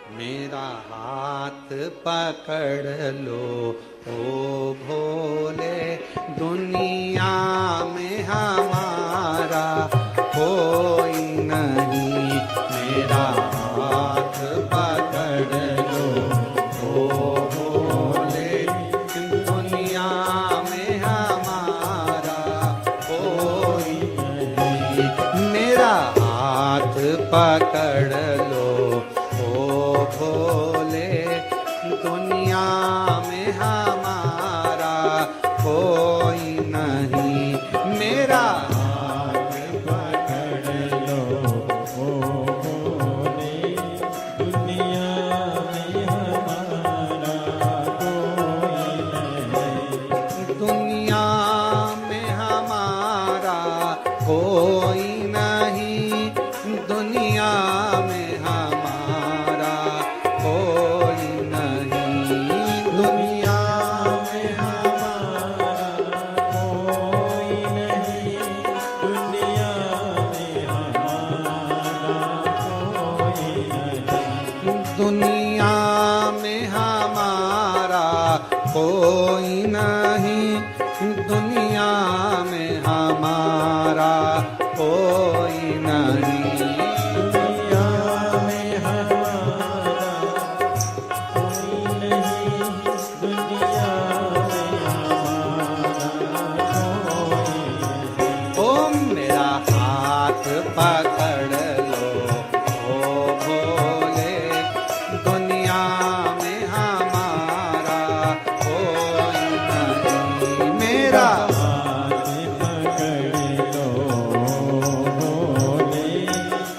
मेरा हाथ पकड़ लो ओ भोले, दुनिया में हमारा कोई नहीं। मेरा हाथ पकड़ लो ओ भोले, दुनिया में हमारा कोई नहीं। मेरा हाथ पकड़ लो ओ भोले, दुनिया में हमारा कोई नहीं। मेरा हाथ पकड़ लो ओ भोले, दुनिया में हमारा कोई नहीं। दुनिया में हमारा कोई नहीं, दुनिया में हमारा कोई नहीं। दुनिया में हमारा कोई नहीं, दुनिया में हमारा कोई नहीं। दुनिया में हमारा कोई नहीं, दुनिया में हमारा कोई नहीं। दुनिया में हमारा कोई नहीं, दुनिया में हमारा कोई नहीं। ओ मेरा हाथ पकड़ लो ओ भोले, दुनिया में हमारा कोई नहीं। मेरा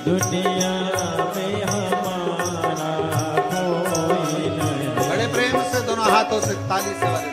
दुनिया में हमारा कोई नहीं। बड़े प्रेम से दोनों हाथों से ताली से वाले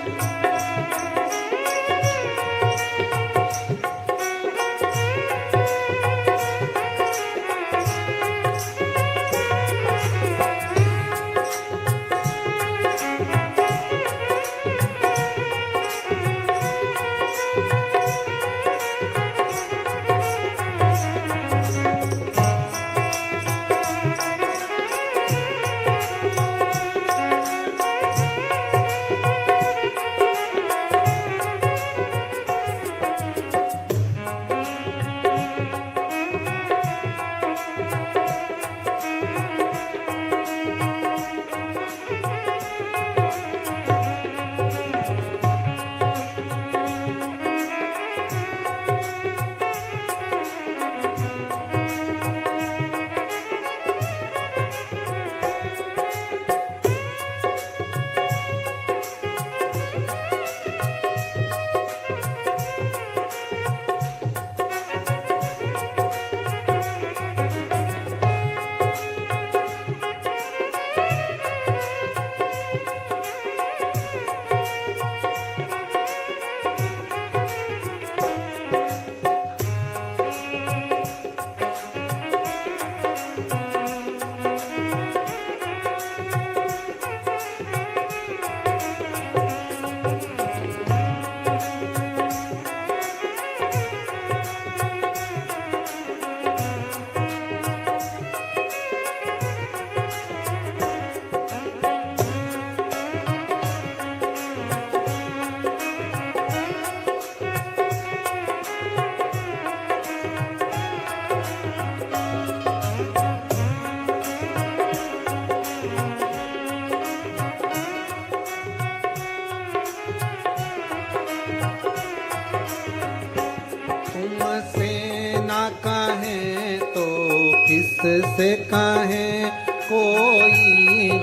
किससे कहें, कोई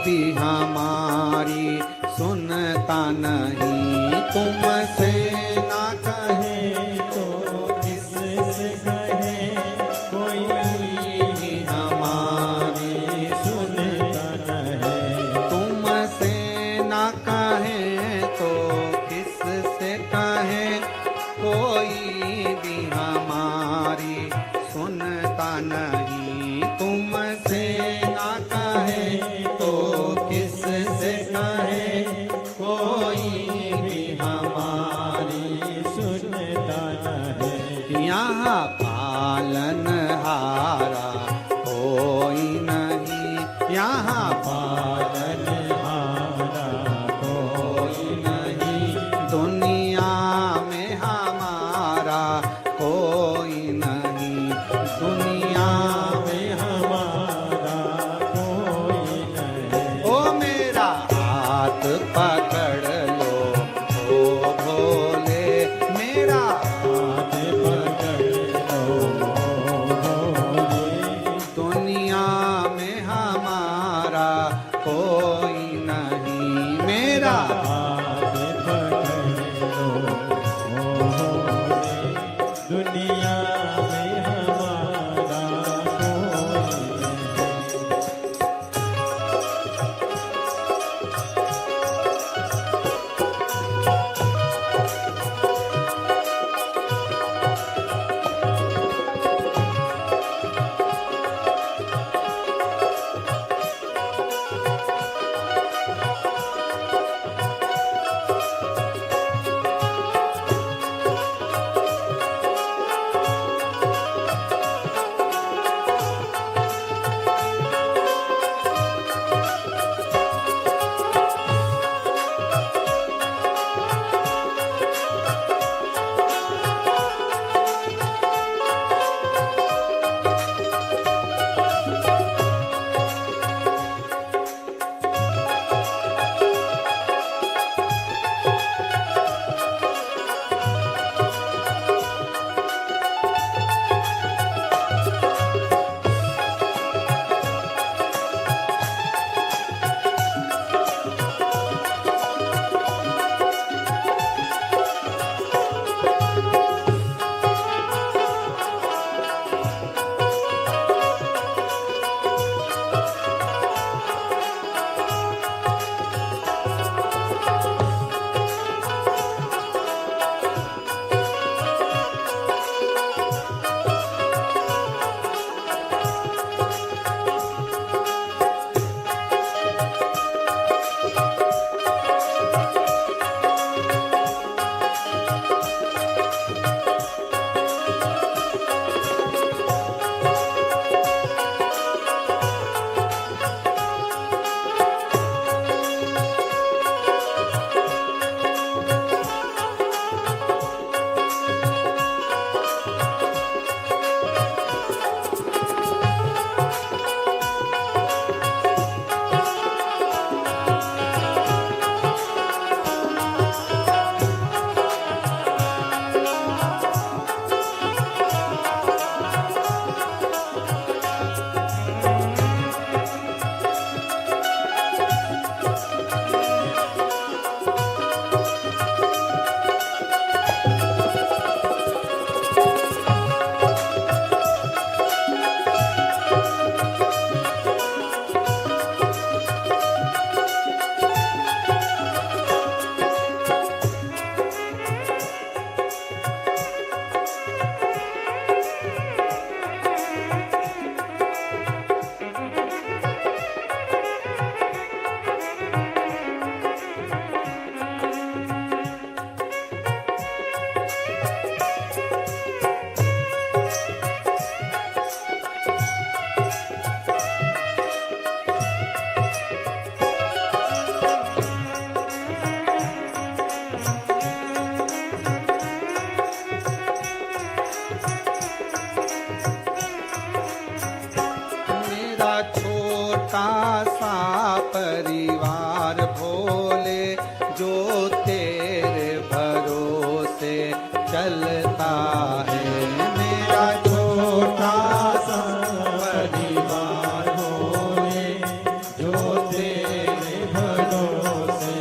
भी हमारी सुनता नहीं। तुमसे ना कहें तो किससे कहें, कोई भी हमारी सुनता नहीं। तुमसे ना कहें तो किससे कहें, कोई भी हमारी सुनता नहीं। तुमसे ना कहे तो किससे कहे, कोई भी हमारी सुनता नहीं। यहाँ पालनहारा कोई नहीं, यहाँ पालनहारा कोई नहीं, दुनिया में हमारा कोई नहीं, दुनिया में हमारा कोई नहीं। ओ मेरा हाथ पकड़ लो ओ भोले, मेरा हाथ पकड़ लो भोले, दुनिया में हमारा कोई नहीं, मेरा हाथ पकड़ लो भोले, दुनिया में हमारा कोई नहीं। छोटा सा परिवार भोले, जो तेरे भरोसे चलता है। मेरा छोटा सा परिवार भोले, जो तेरे भरोसे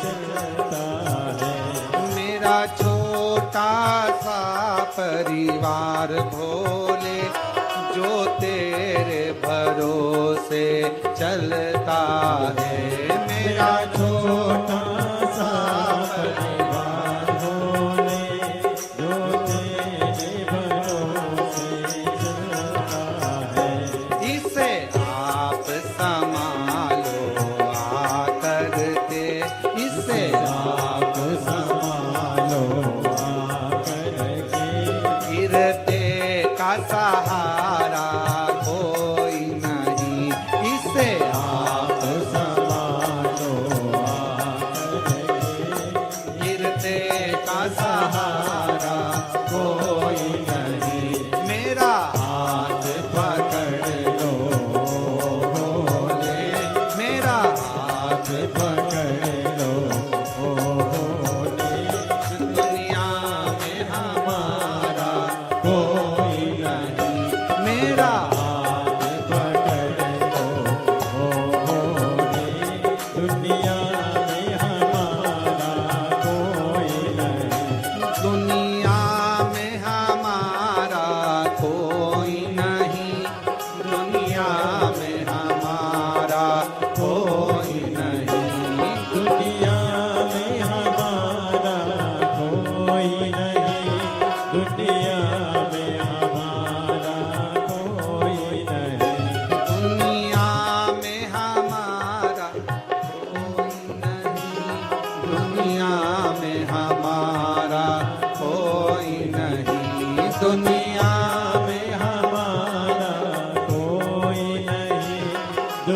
चलता है। मेरा छोटा सा परिवार भोले, जो तेरे भरोसे चलता है। मेरा छोटा सा परिवार भोले, जो तेरे भरोसे चलता है। इसे आप संभालो आकर के, इसे आप संभालो आकर के। गिरते का सहारा कोई नहीं, इसे आप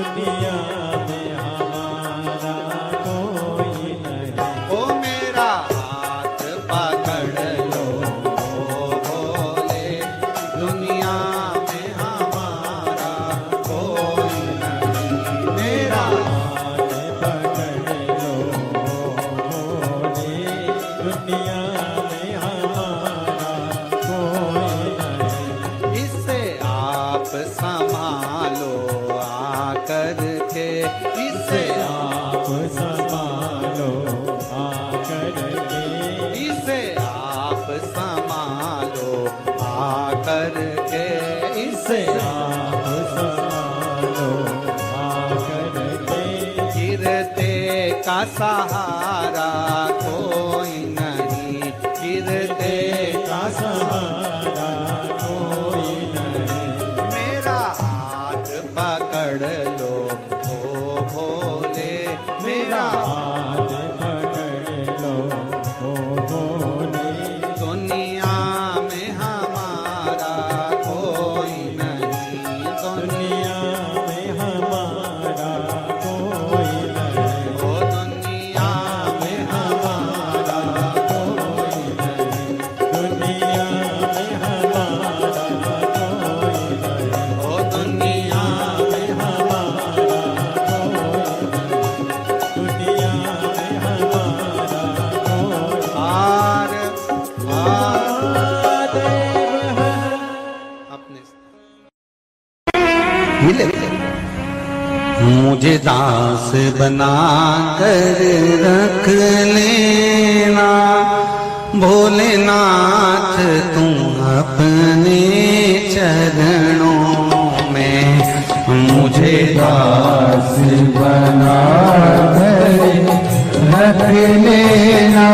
दुनिया में हमारा कोई नहीं। ओ मेरा हाथ पकड़ लो भोले, दुनिया में हमारा कोई नहीं। मेरा हाथ पकड़ लो भोले, दुनिया में हमारा कोई नहीं। इसे आप संभालो आकर के, इसे आप संभालो आकर के, इसे आप संभालो आकर के, इसे आप संभालो आकर के। गिरते का सहारा कोई नहीं, गिरते का सहारा कोई नहीं। मेरा हाथ पकड़ लो ओ भोले, मेरा हाथ पकड़ लो ओ भोले, दुनिया में हमारा कोई नहीं, दुनिया में हमारा कोई नहीं। ओ दुनिया में हमारा कोई नहीं, दुनिया में हमारा कोई नहीं। ओ दुनिया में हमारा कोई नहीं, दुनिया में हमारा कोई आर महादेव है। अपने मुझे दास बना कर रख लेना भोलेनाथ, तुम अपने चरणों में मुझे दास बना कर रख लेना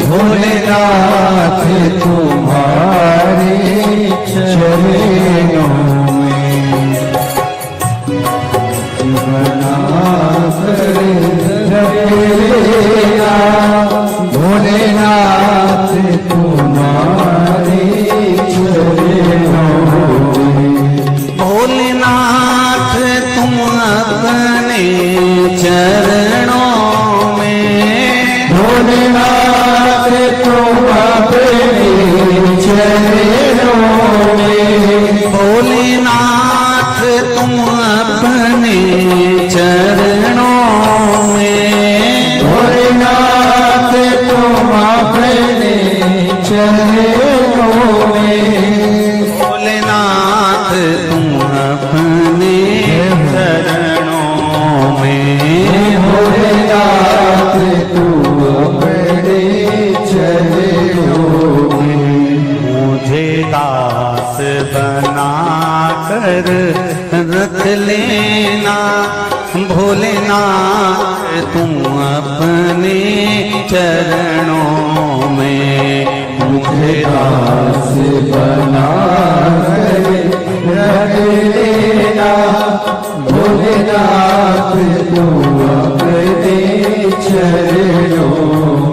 भोलेनाथ, तुम्हारे चरणों में बना कर रख लेना भोलेनाथ, तुम्हारे चरणों में। भोलेनाथ तुम अपने चरणों में, भोलेनाथ तुम अपने चरणों में, भोलेनाथ तुम अपने चरणों में, भोलेनाथ तुम अपने चरणों में, भोलेनाथ तुम अपने चरणों में, भोलेनाथ तुम अपने चरणों में। मुझे दास बना कर रख लेना भोलेनाथ, तुम अपने चरणों में। मुझे दास बना कर रख लेना भोलेनाथ, तुम अपने चरणों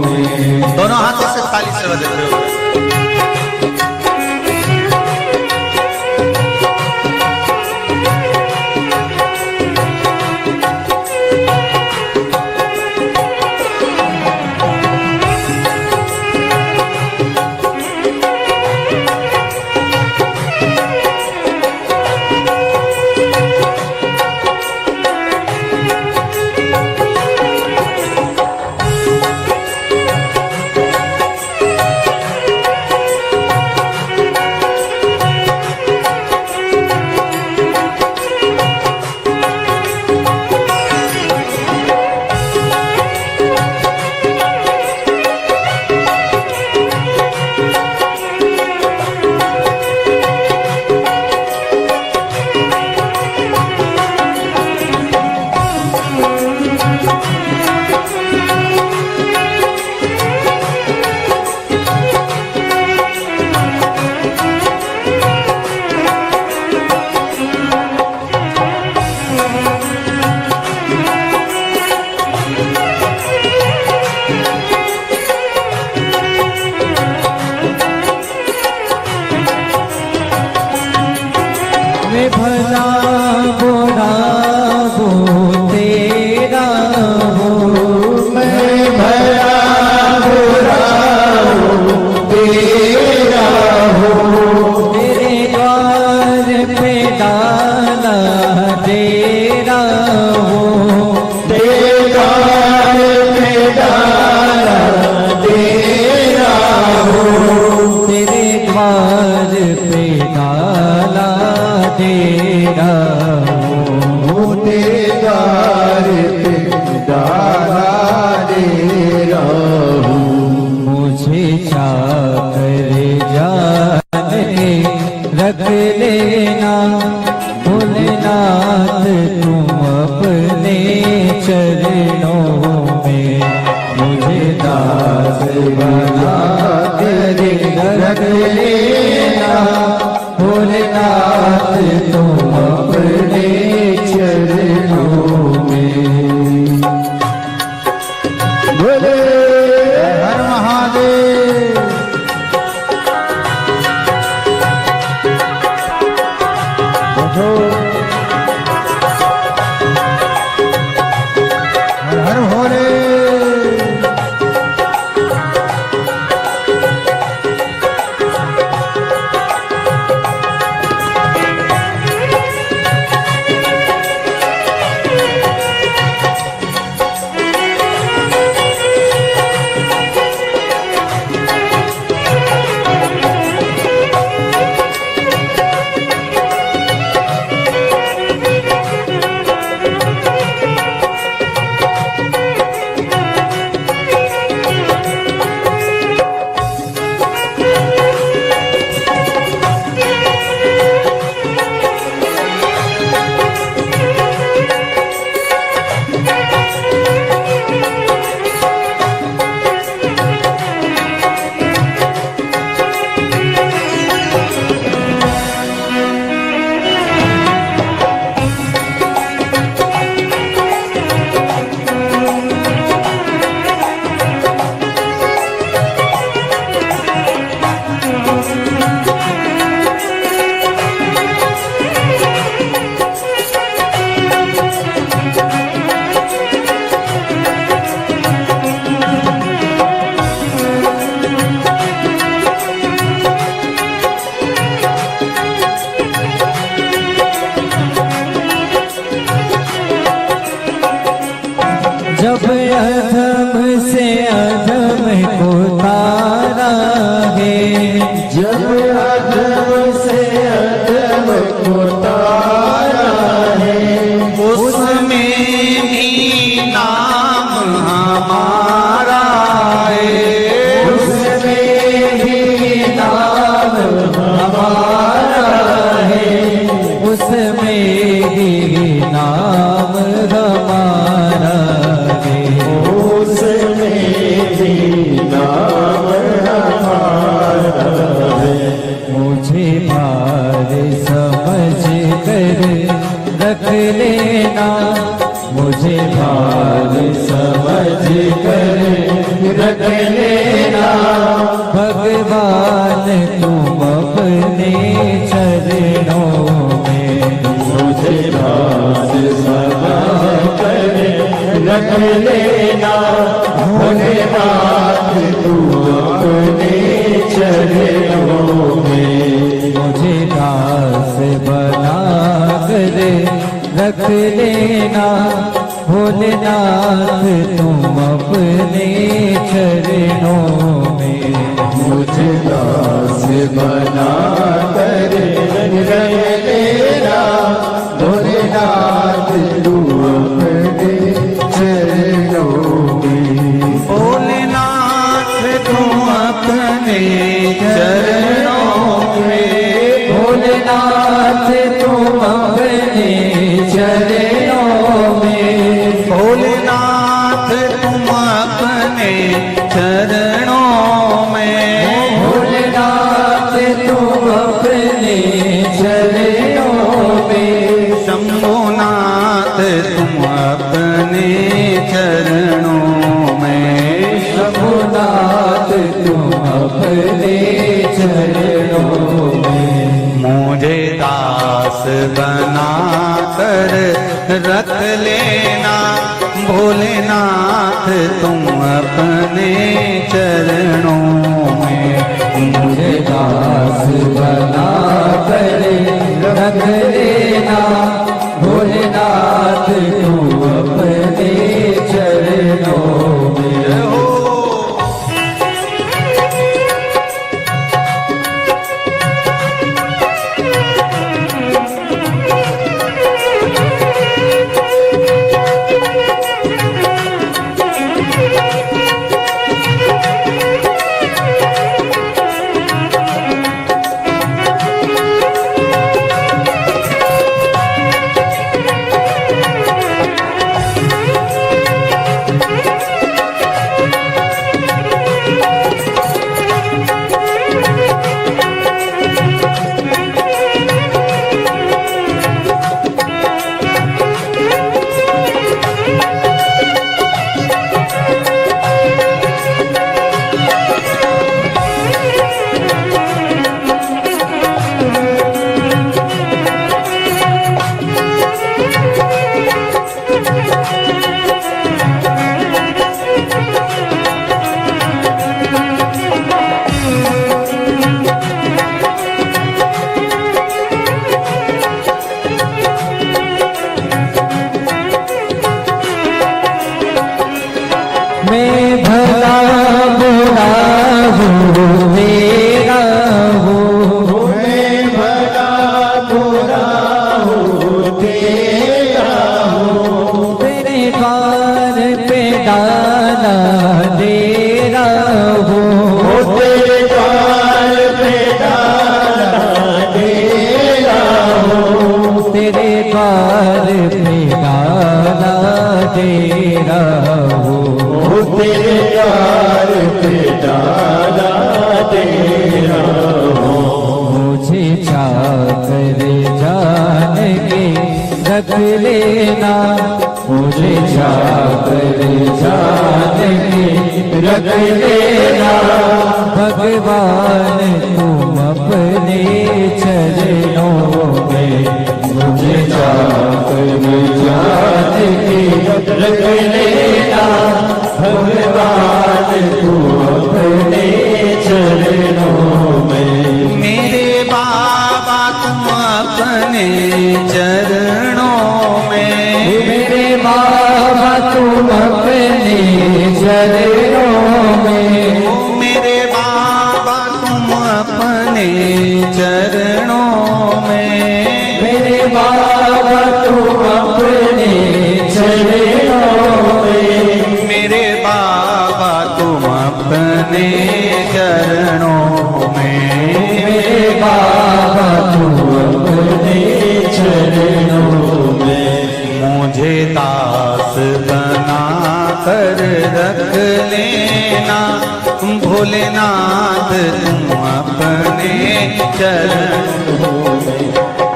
में। दोनों हाथों से ताली से बजाते हो। चरणों में मुझे दास बना तेरे रख लेना भोलेनाथ तुम अपने चरणों में। बोले हर महादेव। हर हर भोले। जब अधम से अधम को तारा है जब अधम से अधम को तारा है उसमें भी नाम हमारा है उसमें भी नाम हमारा है उसमें भी नाम हमारा मुझे भार समझ कर रख लेना मुझे भार समझ कर रख लेना भगवान तुम अपने चरणों में मुझे भार समझ कर रख लेना भगवान तुम अपने चरणों में मुझे दास बना कर रख लेना भोलेनाथ तुम अपने चरणों में मुझे दास बना कर रख लेना भोलेनाथ तुम अपने चरणों में भोलेनाथ तुम अपने चरणों में भोलेनाथ तुम अपने चरणों में भोलेनाथ तुम अपने चरणों में भोलेनाथ तुम अपने चरणों में शंभुनाथ तुम अपने चरणों में शंभुनाथ तुम अपने चरणों में मुझे दास बना कर रख लेना भोलेनाथ तुम अपने चरणों में मुझे दास बना कर रख लेना भोलेनाथ तुम अपने चरणों में हो मैं भला बुरा हूँ तेरा हूँ, मैं भला बुरा हूँ तेरा हूँ, तेरे द्वार पे डाला डेरा हूँ, तेरे द्वार पे डाला डेरा हूँ, तेरे द्वार पे डाला डेरा हूँ, तेरे द्वार पे डाला डेरा हूँ। मुझे चाकर जान के रख लेना, मुझे चाकर जान के रख लेना, भगवान तुम अपने चरणों में, मुझे चाकर जान के रख लेना, भगवान तुम अपने चरणों में। मेरे बाबा तुम अपने चरणों में, मेरे बाबा तुम अपने चरणों में, मेरे बाबा तुम अपने चरणों में, मेरे बाबा तुम अपने चरणों में, मेरे बाबा तुम अपने चरणों में, मेरे बाबा तुम अपने चरणों में। मुझे दास बना कर रख लेना, भोलेनाथ तुम अपने चरणों में,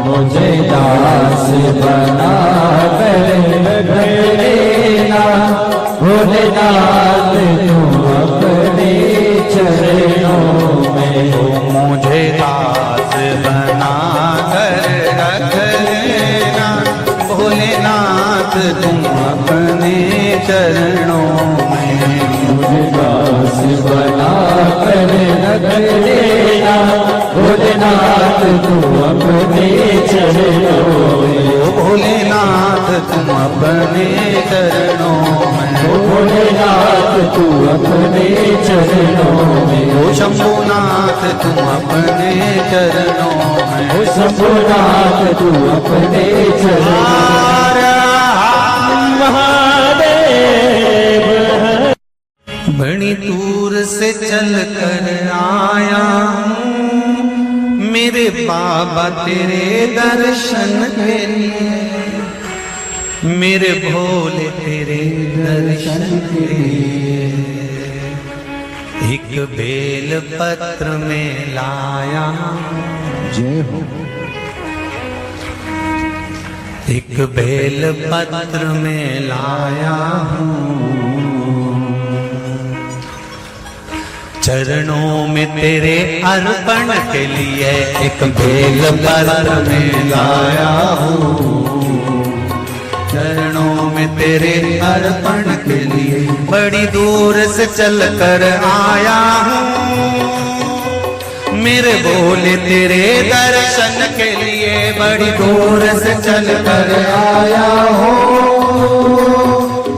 मुझे दास बना कर रख लेना, भोलेनाथ तुम अपने चरणों में, मुझे दास बना कर रख लेना, भोलेनाथ तुम अपने चरणों में, मुझे दास बना कर रख लेना, भोलेनाथ तुम अपने चरणों में, भोलेनाथ तुम अपने चरणों में, भोलेनाथ तू अपने चरणों में, ओ शंभुनाथ तुम अपने चरणों में, ओ शंभुनाथ तू अपने चरणों में। महादेव बड़ी दूर से चल कर आया हूँ मेरे बाबा तेरे दर्शन के लिए, मेरे भोले तेरे दर्शन के लिए, एक बेल पत्र में लाया जय हो। एक बेल पत्र में लाया हूँ, चरणों में तेरे अर्पण के लिए एक बेल पत्र में लाया हूँ, चरणों में तेरे अर्पण के लिए बड़ी दूर से चल कर आया हूँ, मेरे भोले तेरे दर्शन के लिए बड़ी दूर से चल कर आया हूँ,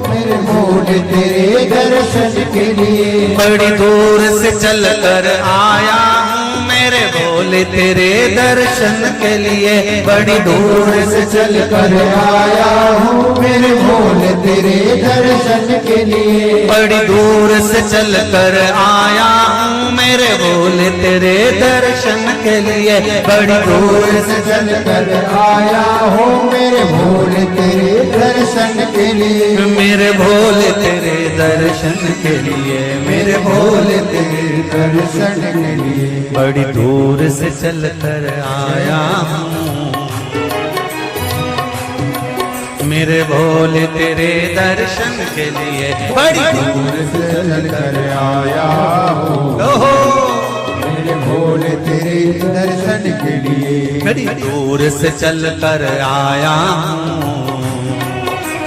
मेरे भोले तेरे दर्शन के लिए बड़ी दूर से चल कर आया हूँ, मेरे भोले तेरे दर्शन के लिए बड़ी दूर से चल कर आया हूँ, मेरे भोले तेरे दर्शन के लिए बड़ी दूर से चल कर आया हूँ, मेरे भोले तेरे दर्शन के लिए बड़ी दूर से चल कर आया हूँ, मेरे भोले तेरे दर्शन के लिए, मेरे भोले तेरे दर्शन के लिए, मेरे भोले तेरे दर्शन के लिए बड़ी दूर से चल कर आया हूँ, मेरे भोले तेरे दर्शन के लिए बड़ी दूर से चल कर आया हूँ, ओहो मेरे भोले तेरे दर्शन के लिए बड़ी दूर से चल कर आया हूँ,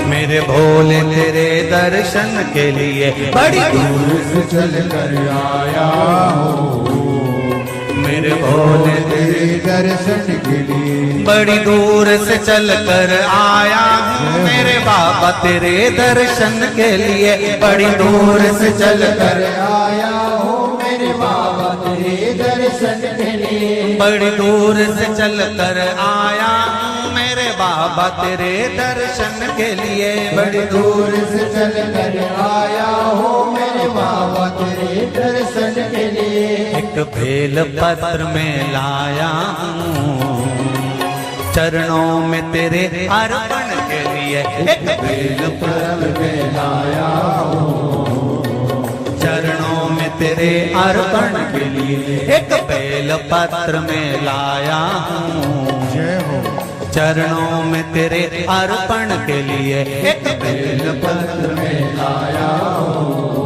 मेरे भोले तेरे दर्शन के लिए बड़ी दूर से चल कर आया हूँ, मेरे भोले तेरे दर्शन के लिए बड़ी दूर से चल कर आया हूँ मेरे बाबा तेरे दर्शन के लिए। बड़ी दूर से चल कर आया हूँ मेरे बाबा तेरे दर्शन के लिए। बड़ी दूर से चल कर आया हूँ मेरे बाबा तेरे दर्शन के लिए। बड़ी दूर से चल कर आया हूँ मेरे बाबा तेरे दर्शन के लिए। एक बेल पत्र में लाया हूँ चरणों में तेरे अर्पण के लिए। एक बेल पत्र में लाया हूँ चरणों में तेरे अर्पण के लिए। एक बेल पत्र में लाया हूँ जय हो चरणों में तेरे अर्पण के लिए। एक बेल पत्र में लाया हूँ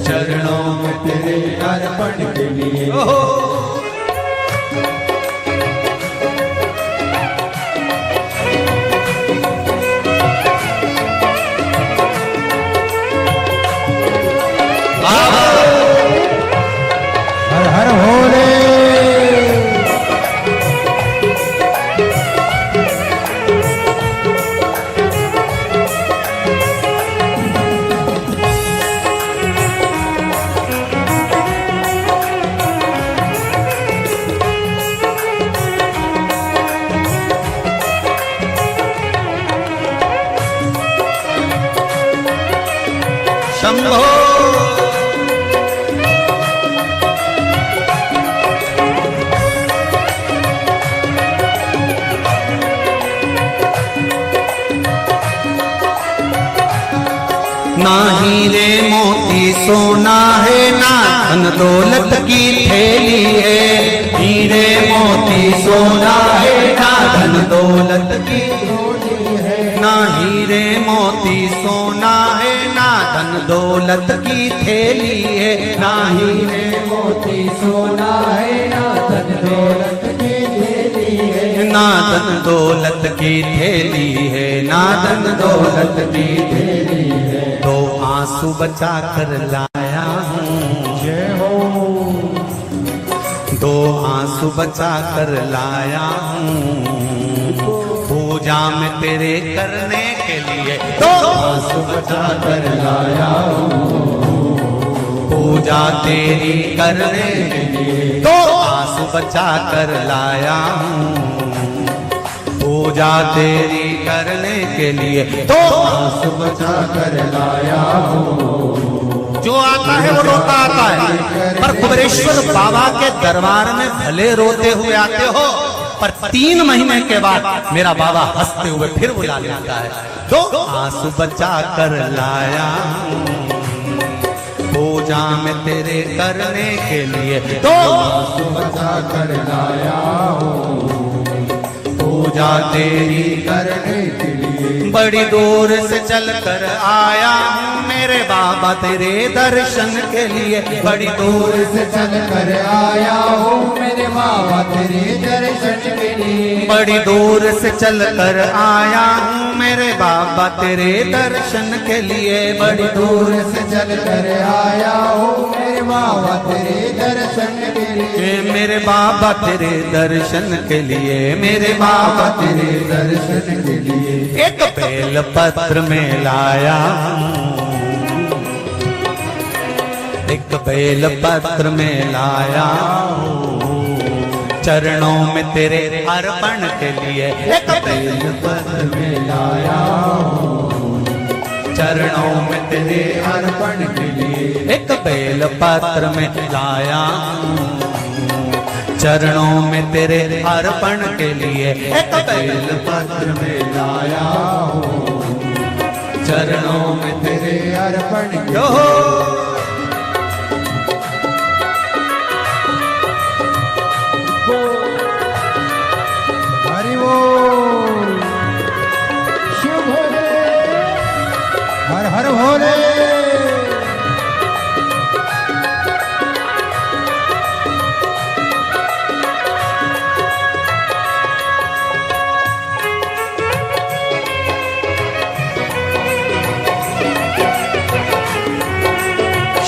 चरणों में तेरे अर्पण के लिए। हर हर भोले शंभो ना हीरे मोती सोना है ना धन दौलत की थैली है। हीरे मोती सोना है ना धन दौलत की ना हीरे मोती सोना है ना धन दौलत की थैली है। ना हीरे मोती सोना है ना धन दौलत की थैली है। ना धन दौलत की थैली है ना धन दौलत की थैली है। दो आंसू बचा कर लाया हूँ जय हो दो आंसू बचा कर लाया हूँ पूजा में तेरे करने के लिए। दो आंसू बचा कर लाया हूँ पूजा तेरी करने के लिए। दो आंसू बचा कर लाया हूँ पूजा तेरी करने के लिए। दो आंसू बचा कर लाया हूँ। जो आता है वो रोता आता है, पर कुबेरेश्वर बाबा के दरबार में भले रोते हुए आते हो, पर 3 महीने के बाद मेरा बाबा हंसते हुए फिर बुला लेता है। दो आंसू बचा कर लाया पूजा में तेरे करने के लिए। दो आंसू बचा कर लाया हूँ पूजा तेरी करने के लिए। बड़ी दूर से चल कर आया हूँ मेरे बाबा तेरे दर्शन के लिए। बड़ी दूर से चल कर आया हूँ मेरे बाबा तेरे दर्शन के लिए। बड़ी दूर से चल कर आया हूँ मेरे बाबा तेरे दर्शन के लिए। बड़ी दूर से चल कर आया हूँ मेरे बाबा तेरे दर्शन के लिए। मेरे बाबा तेरे दर्शन के लिए। मेरे बाबा तेरे दर्शन के लिए। एक बेल पत्र में लाया एक बेल पत्र में लाया चरणों में तेरे अर्पण के लिए। एक बेल पत्र में लाया चरणों में तेरे अर्पण के लिए। एक बेल पत्र में लाया चरणों में तेरे अर्पण के लिए। एक बेल पत्र में लाया चरणों में तेरे अर्पण के लिए। हरि बोल शिव भोले हर हर भोले।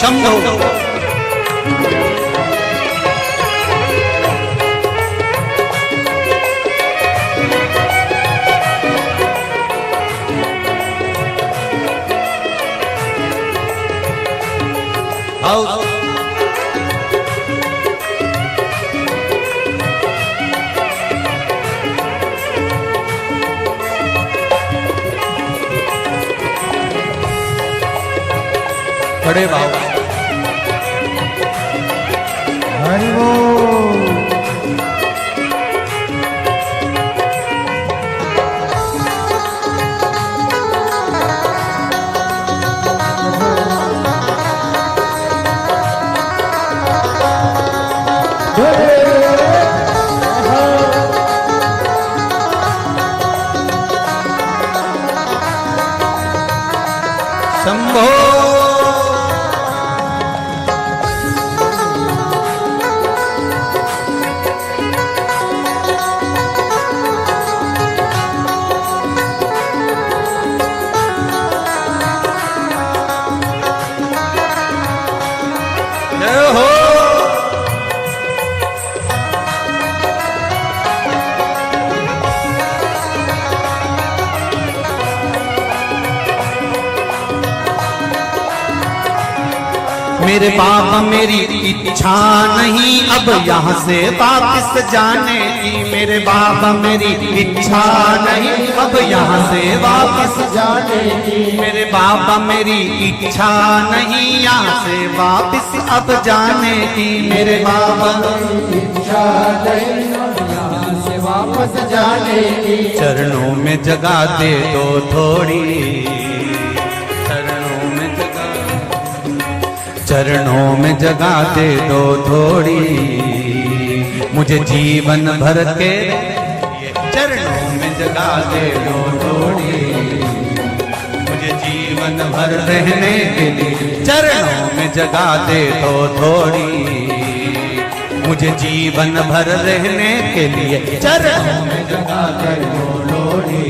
शंभो भाव बड़े भाव हरि बोल। शंभो जय हो। मेरे बाबा मेरी इच्छा नहीं अब यहाँ से वापस जाने की। मेरे बाबा मेरी इच्छा नहीं अब यहाँ से वापस जाने की। मेरे बाबा मेरी इच्छा नहीं यहाँ से वापस अब जाने की। मेरे बाबा इच्छा नहीं यहाँ से वापस जाने की। चरणों में जगा दे दो थोड़ी, चरणों में जगा, चरणों में जगा दे दो थोड़ी, मुझे जीवन भर के चरणों में जगा दे दो थोड़ी, मुझे जीवन भर रहने के लिए चरणों में जगा दे दो थोड़ी, मुझे जीवन भर रहने के लिए चरणों में जगा दे दो थोड़ी,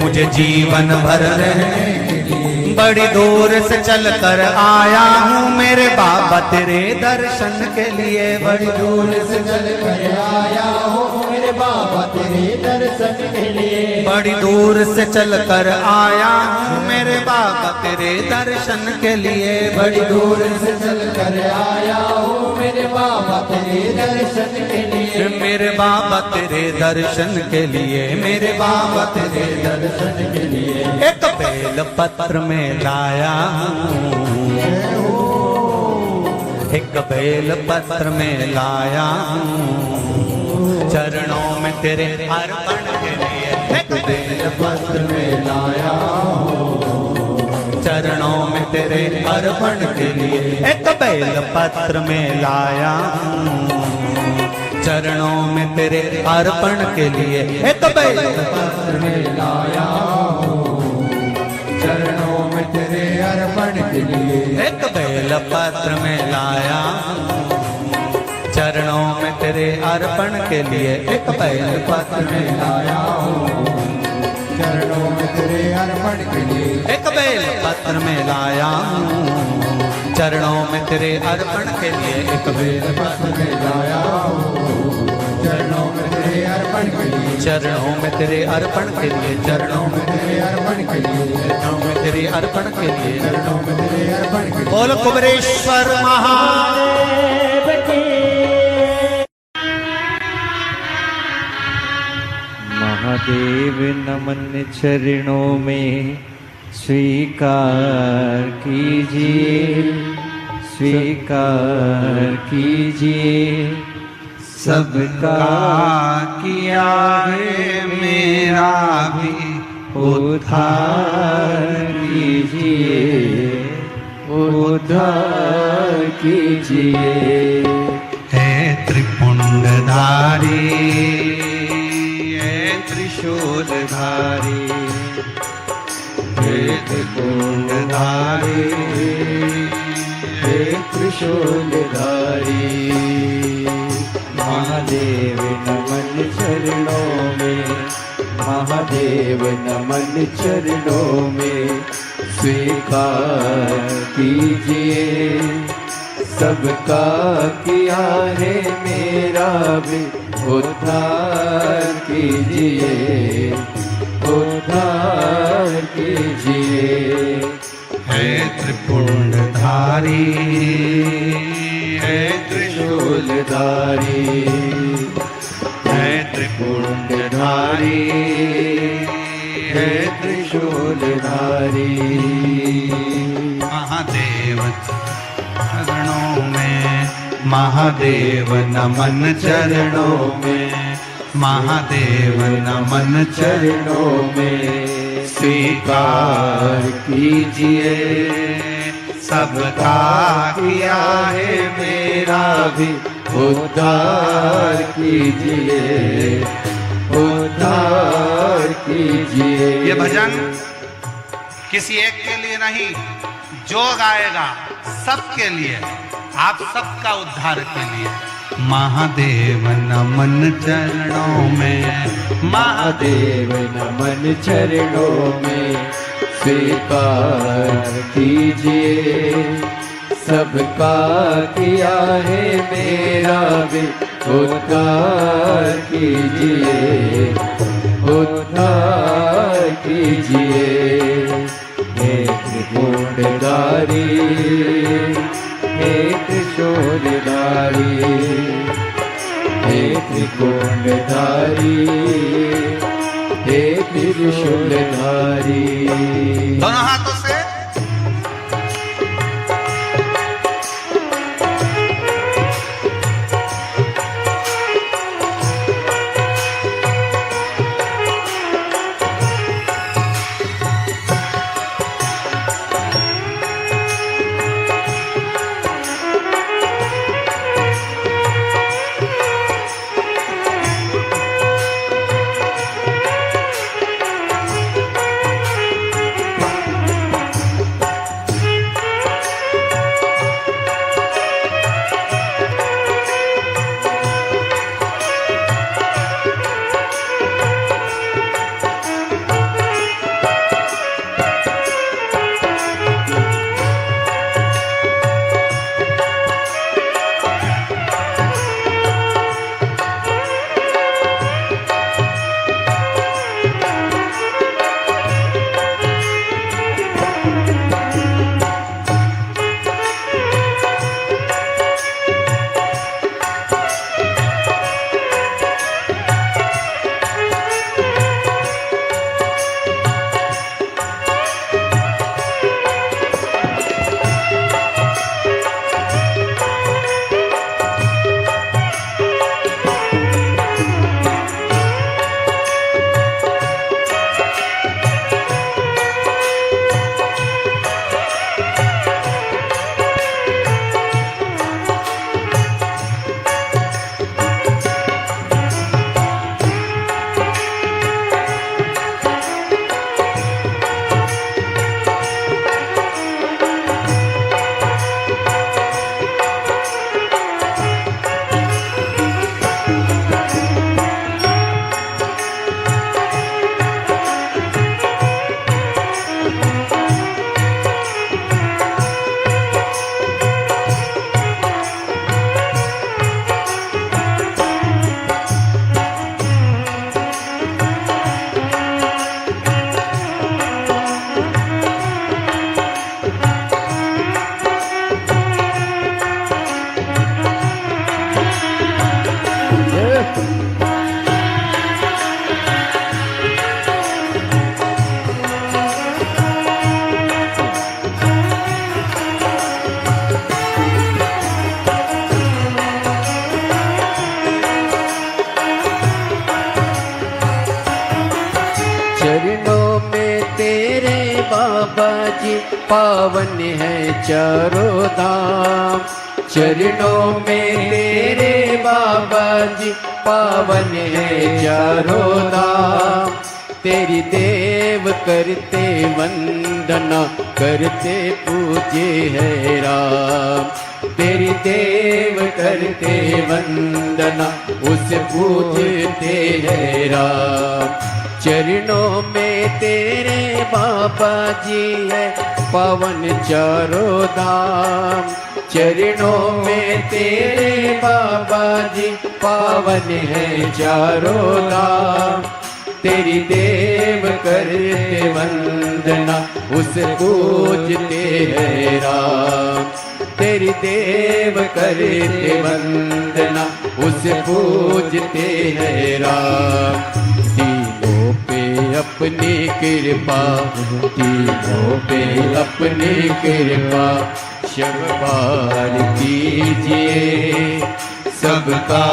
मुझे जीवन भर रहने के लिए। बड़ी दूर से चल कर आया हूँ मेरे बाबा तेरे दर्शन के लिए। बड़ी दूर से चल कर आया हूँ मेरे बाबा तेरे दर्शन के लिए। बड़ी दूर से चल कर आया हूँ मेरे बाबा तेरे दर्शन के लिए। बड़ी दूर से चल कर आया हूँ मेरे बाबा तेरे दर्शन के लिए। मेरे बाबा तेरे दर्शन के लिए, मेरे बाबा तेरे दर्शन के लिए। एक बेल पत्र में लाया हूँ, एक बेल पत्र में लाया हूँ, चरणों में तेरे अर्पण के लिए। एक बेल पत्र में लाया हूँ, चरणों में तेरे अर्पण के लिए। एक बेल पत्र में लाया हूँ, चरणों में तेरे अर्पण के लिए। एक बेल पत्र में लाया हूँ, चरणों में तेरे अर्पण के लिए। एक बेल पत्र में लाया हूँ, चरणों में तेरे अर्पण के लिए। एक बेल पत्र में लाया हूँ, चरणों में तेरे अर्पण के लिए। एक बेल पत्र में लाया हूँ, चरणों में तेरे अर्पण के लिए। एक बेल पत्र में लाया हूँ, चरणों में तेरे अर्पण के लिए। चरणों में तेरे अर्पण के लिए, चरणों में तेरे अर्पण के लिए। चरणों में तेरे अर्पण के लिए। चरणों में तेरे अर्पण के लिए। बोल कुबेरेश्वर महादेव की। महादेव नमन चरणों में स्वीकार कीजिए, स्वीकार कीजिए। सबका किया है मेरा भी उद्धार कीजिए, उद्धार कीजिए। है त्रिपुंडधारी, है त्रिशूलधारी, हे त्रिपुंडधारी, हे त्रिशूलधारी। महादेव नमन चरणों में, महादेव नमन चरणों में स्वीकार कीजिए। सबका किया है मेरा भी उद्धार कीजिए, उद्धार कीजिए। है त्रिपुंडधारी, त्रिशूलधारी है त्रिशूलधारी है त्रिपुंडधारी है त्रिशूलधारी। महादेव चरणों में, महादेव नमन चरणों में, महादेव नमन चरणों में स्वीकार कीजिए, सबका किया है मेरा भी उद्धार कीजिए, उद्धार कीजिए। ये भजन किसी एक के लिए नहीं, जो गाएगा सबके लिए, आप सबका उद्धार के लिए। महादेव नमन चरणों में, महादेव नमन चरणों में स्वीकार कीजिए, सबका किया है मेरा भी उद्धार कीजिए, उद्धार कीजिए। हे त्रिपुंडधारी, हे त्रिशूलधारी, हे त्रिपुंडधारी, हे त्रिशूलधारी। दोनों हाथों से चरणों में तेरे बाबा जी पावन है चारों धाम। चरणों में तेरे बाबा जी पावन है चारों धाम। तेरी देव करते वंदना करते पूजे है राम। तेरी देव करते वंदना उसे पूजते है राम। चरणों में तेरे बाबा जी है पावन चारों धाम। चरणों में तेरे बाबा जी पावन है चारों धाम। तेरी देव करते वंदना उसे पूजते है राम। तेरी देव करते वंदना, उसे पूजते हैं राम। तीनों पे अपनी कृपा, तीनों पे अपनी कृपा, शब्बार कीजिए। सबका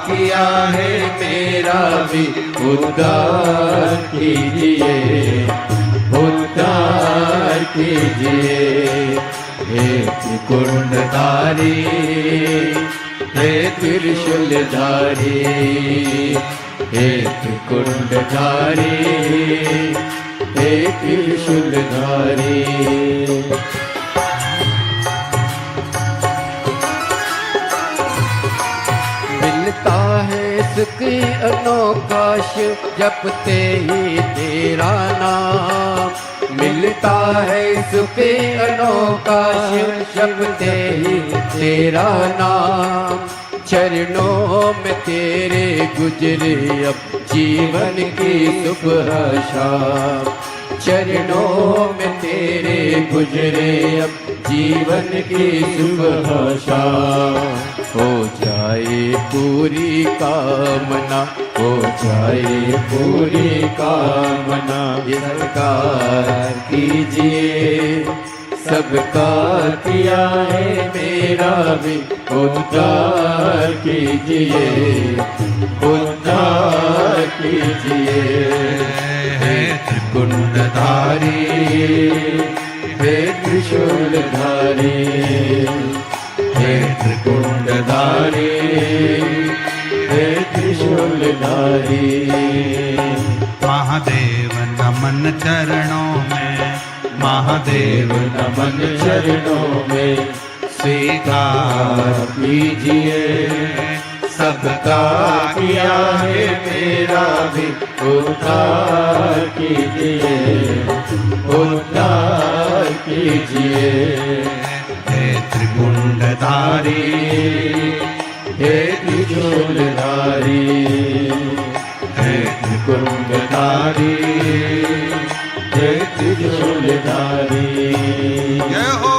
किया है मेरा भी उद्धार कीजिए, उद्धार कीजिए। हे त्रिकुंडधारी, हे त्रिशूलधारी, हे त्रिकुंडधारी, हे त्रिशूलधारी। मिलता है सुख अनोखा शिव जपते ही तेरा नाम। मिलता है सुख अनोखा शिव जपते ही तेरा नाम। चरणों में तेरे गुजरे अब जीवन की सुबह शाम। चरणों में तेरे गुजरे अब जीवन की सुबह शाम। हो जाए पूरी कामना, हो जाए पूरी कामना। सरकार कीजिए, सबका किया है मेरा भी उद्धार कीजिए, उद्धार कीजिए। हे त्रिकुंडधारी, हे त्रिशूलधारी, हे त्रिकुंडधारी, हे त्रिशूलधारी। महादेव नमन चरणों में, महादेव नमन चरणों में। स्वीकार कीजिए, सबका किया है मेरा भी उद्धार कीजिए, उद्धार कीजिए। हे त्रिकुंडधारी, हे त्रिशूलधारी, हे त्रिकुंडधारी, हे त्रिशूलधारी। जय हो।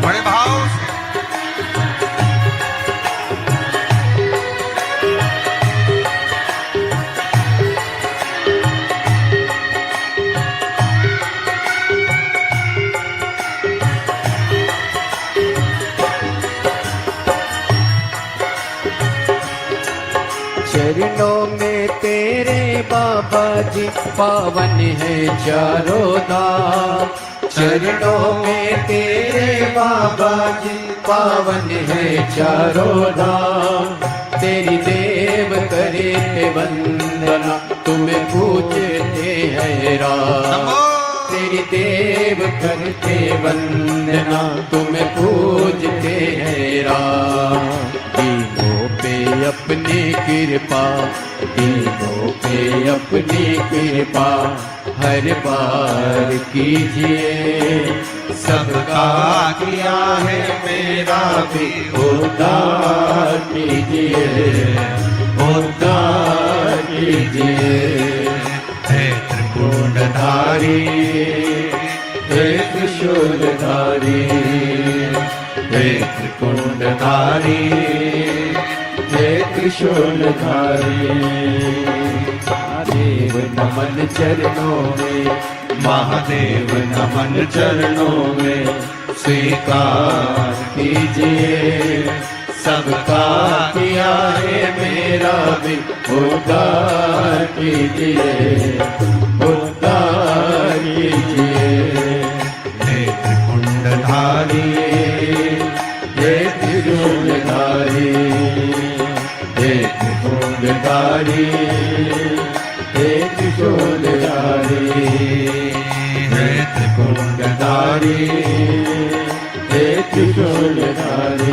बड़े भाव से चरणों में तेरे बाबा जी पावन है चारों धाम। चरणों में तेरे बाबा जी पावन है चारों धाम। तेरी देव करे वंदना, तुम्हें पूजते हैं राम। तेरी देव करते वंदना, तुम्हें पूजते हैं राम। तीनों पे अपनी कृपा, तीनों पे अपनी कृपा, हर बार कीजिए। सबका किया है मेरा भी उद्धार कीजिए, उद्धार कीजिए। हे त्रिकुंडधारी, हे त्रिशूलधारी, हे त्रिकुंडधारी, हे त्रिशूलधारी। महादेव नमन चरणों में, महादेव नमन चरणों में। स्वीकार कीजिए, सबका किया है मेरा भी उद्धार कीजिए, उद्धार कीजिए। हे त्रिकुंडधारी, हे त्रिशूलधारी, हे त्रिकुंडधारी, हे त्रिशूलधारी, हे त्रिकुंडधारी, हे त्रिशूलधारी।